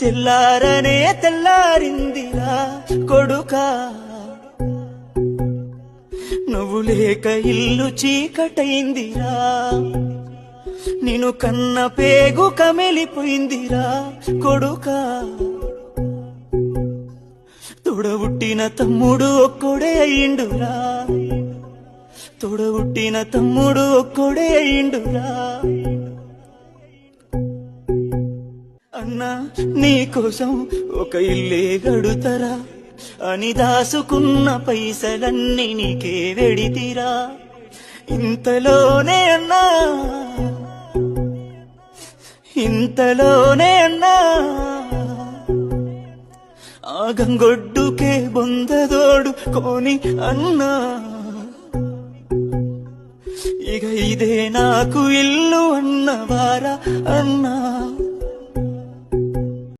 తెల్లారనే తెల్లారిందిరా కొడుకా, నువ్వు లేక ఇల్లు చీకటైందిరా, నిన్ను కన్న పేగు కమిలిపోయిందిరా కొడుకా. తోడబుట్టిన తమ్ముడు ఒక్కడే అయ్యిండురా, తోడబుట్టిన తమ్ముడు ఒక్కడే అయ్యిండురా. అన్నా నీకోసం ఒక ఇల్లే గడుతరా అని దాసుకున్న పైసలన్నీ నీకే వెడితిరా. ఇంతలోనే అన్నా, ఇంతలోనే అన్నా, ఆ గంగొడ్డుకే బొందదోడు కోని అన్నా. ఇక ఇదే నాకు ఇల్లు అన్నవారా అన్నా.